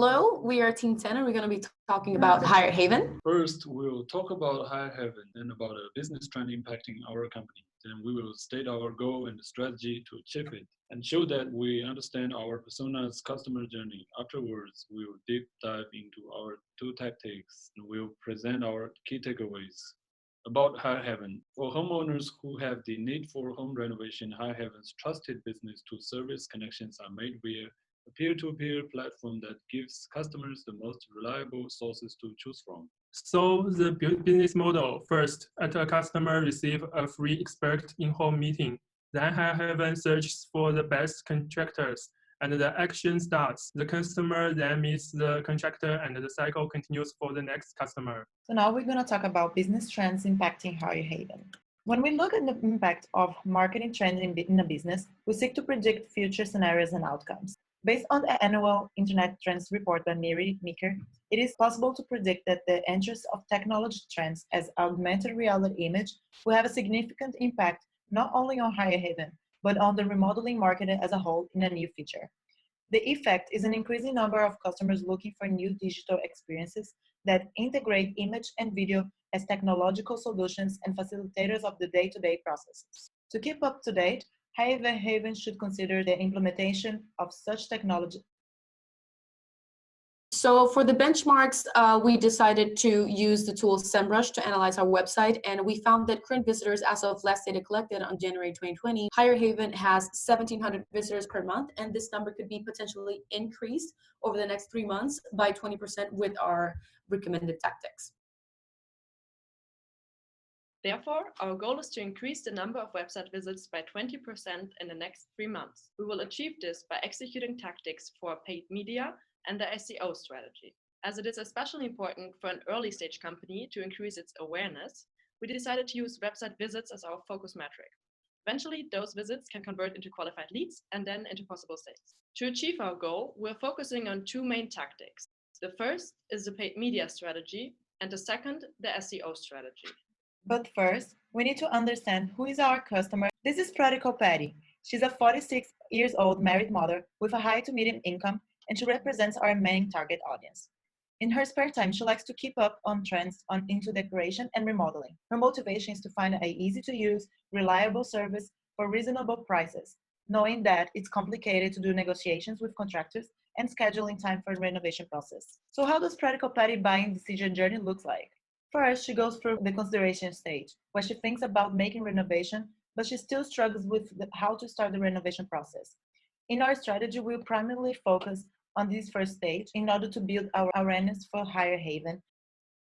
Hello, we are Team 10 and we're going to be talking about HireHaven. First, we'll talk about HireHaven and about a business trend impacting our company. Then we will state our goal and strategy to achieve it and show that we understand our persona's customer journey. Afterwards, we will deep dive into our two tactics and we'll present our key takeaways. About HireHaven. For homeowners who have the need for home renovation, HireHaven's trusted business-to-service connections are made via a peer-to-peer platform that gives customers the most reliable sources to choose from. So the business model: first, a customer receives a free expert in-home meeting. Then HireHaven searches for the best contractors, and the action starts. The customer then meets the contractor, and the cycle continues for the next customer. So now we're going to talk about business trends impacting HireHaven. When we look at the impact of marketing trends in a business, we seek to predict future scenarios and outcomes. Based on the annual Internet Trends report by Meeker, it is possible to predict that the interest of technology trends as augmented reality image will have a significant impact not only on HireHaven, but on the remodeling market as a whole in the near future. The effect is an increasing number of customers looking for new digital experiences that integrate image and video as technological solutions and facilitators of the day-to-day processes. To keep up to date, HireHaven should consider the implementation of such technology. So for the benchmarks, we decided to use the tool SEMrush to analyze our website, and we found that current visitors as of last data collected on January 2020, HireHaven has 1,700 visitors per month, and this number could be potentially increased over the next 3 months by 20% with our recommended tactics. Therefore, our goal is to increase the number of website visits by 20% in the next 3 months. We will achieve this by executing tactics for paid media and the SEO strategy. As it is especially important for an early stage company to increase its awareness, we decided to use website visits as our focus metric. Eventually, those visits can convert into qualified leads and then into possible sales. To achieve our goal, we're focusing on 2 main tactics. The first is the paid media strategy, and the second, the SEO strategy. But first, we need to understand who is our customer. This is Pratical Patty. She's a 46-year-old married mother with a high to medium income, and she represents our main target audience. In her spare time, she likes to keep up on trends into decoration and remodeling. Her motivation is to find an easy-to-use, reliable service for reasonable prices, knowing that it's complicated to do negotiations with contractors and scheduling time for the renovation process. So how does Pratical Patty buying decision journey look like? First, she goes through the consideration stage, where she thinks about making renovation, but she still struggles with how to start the renovation process. In our strategy, we'll primarily focus on this first stage in order to build our awareness for HireHaven.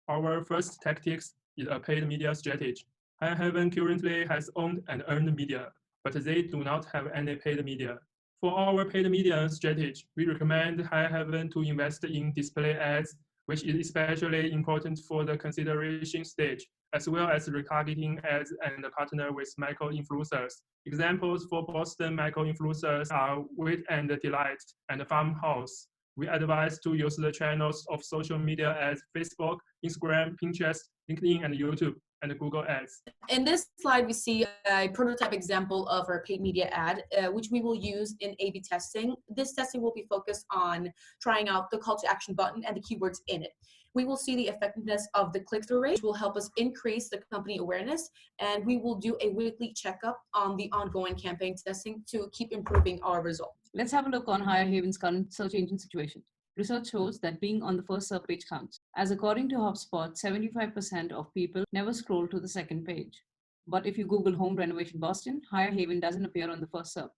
Our first tactic is a paid media strategy. HireHaven currently has owned and earned media, but they do not have any paid media. For our paid media strategy, we recommend HireHaven to invest in display ads, which is especially important for the consideration stage, as well as retargeting ads and partner with micro-influencers. Examples for Boston micro-influencers are Wait and Delight and Farmhouse. We advise to use the channels of social media as Facebook, Instagram, Pinterest, LinkedIn, and YouTube, and Google Ads. In this slide, we see a prototype example of our paid media ad, which we will use in A/B testing. This testing will be focused on trying out the call to action button and the keywords in it. We will see the effectiveness of the click-through rate, which will help us increase the company awareness, and we will do a weekly checkup on the ongoing campaign testing to keep improving our results. Let's have a look on HireHaven's current search engine situation. Research shows that being on the first SERP page counts, as according to HubSpot, 75% of people never scroll to the second page. But if you Google home renovation Boston, HireHaven doesn't appear on the first SERP.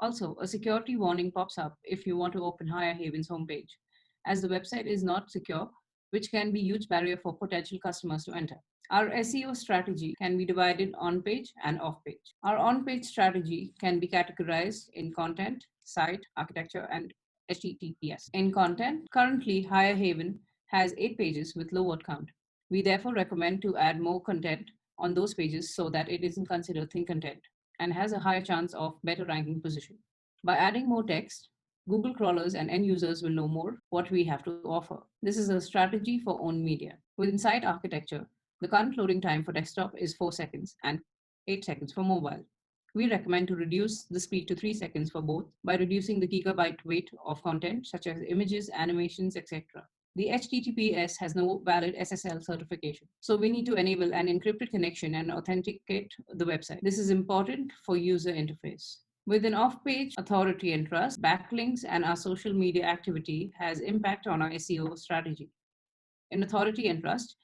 Also, a security warning pops up if you want to open HireHaven's homepage, as the website is not secure, which can be a huge barrier for potential customers to enter. Our SEO strategy can be divided on-page and off-page. Our on-page strategy can be categorized in content, site, architecture, and HTTPS. In content, currently HireHaven has 8 pages with low word count. We therefore recommend to add more content on those pages so that it isn't considered thin content and has a higher chance of better ranking position. By adding more text, Google crawlers and end users will know more what we have to offer. This is a strategy for owned media. Within site architecture, the current loading time for desktop is 4 seconds and 8 seconds for mobile. We recommend to reduce the speed to 3 seconds for both by reducing the gigabyte weight of content such as images, animations, etc. The HTTPS has no valid SSL certification, so we need to enable an encrypted connection and authenticate the website. This is important for user interface. With an off-page authority and trust, backlinks and our social media activity has impact on our SEO strategy. In authority and trust,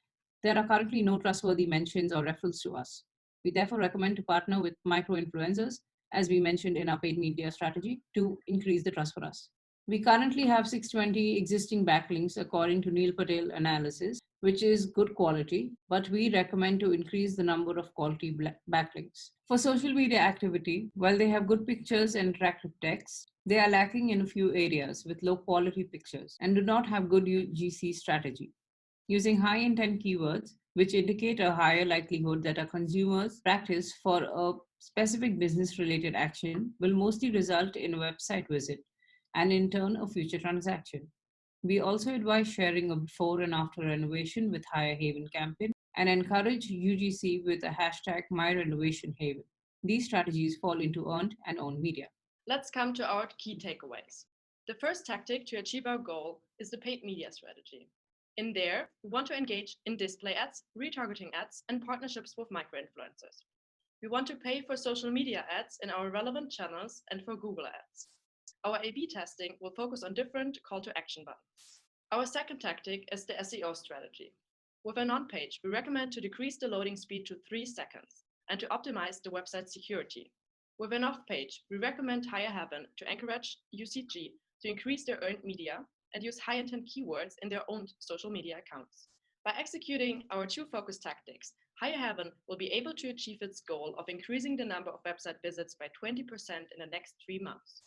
there are currently no trustworthy mentions or referrals to us. We therefore recommend to partner with micro-influencers, as we mentioned in our paid media strategy, to increase the trust for us. We currently have 620 existing backlinks according to Neil Patel analysis, which is good quality, but we recommend to increase the number of quality backlinks. For social media activity, while they have good pictures and interactive text, they are lacking in a few areas with low quality pictures and do not have good UGC strategy. Using high intent keywords, which indicate a higher likelihood that a consumer's practice for a specific business related action will mostly result in a website visit and in turn a future transaction. We also advise sharing a before and after renovation with HireHaven campaign and encourage UGC with a hashtag MyRenovationHaven. These strategies fall into earned and owned media. Let's come to our key takeaways. The first tactic to achieve our goal is the paid media strategy. In there, we want to engage in display ads, retargeting ads, and partnerships with micro-influencers. We want to pay for social media ads in our relevant channels and for Google ads. Our A/B testing will focus on different call to action buttons. Our second tactic is the SEO strategy. With an on-page, we recommend to decrease the loading speed to 3 seconds and to optimize the website security. With an off-page, we recommend HireHaven to encourage UCG to increase their earned media and use high-intent keywords in their own social media accounts. By executing our two focus tactics, HireHaven will be able to achieve its goal of increasing the number of website visits by 20% in the next 3 months.